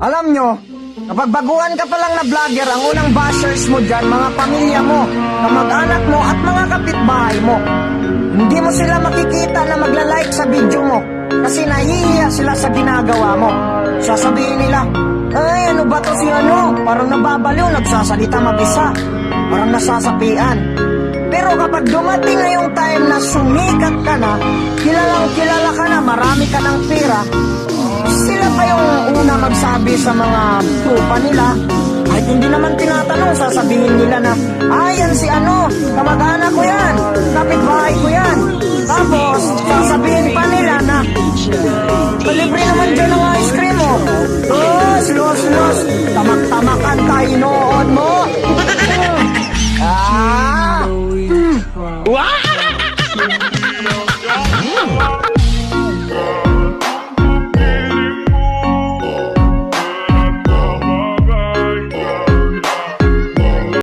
Alam nyo, kapag baguhan ka pa lang na vlogger, ang unang bashers mo dyan, mga pamilya mo, kamag-anak mo, at mga kapitbahay mo. Hindi mo sila makikita na magla-like sa video mo kasi nahihiya sila sa ginagawa mo. Sasabihin nila, ay ano ba to si ano? Parang nababaliw, nagsasalita mabisa. Parang nasasapian. Pero kapag dumating na yung time na sumikat ka na, kilalang kilala ka na, marami ka ng pera, sila pa yung una magsabi sa mga tropa nila. Kahit hindi naman tinatanong, sasabihin nila na, yan si ano, kamag-anak ko yan, kapitbahay ko yan. Tapos, sasabihin pa nila na, palibre naman dyan ang ice cream mo. Los, tamak-tamakan tayo noon mo.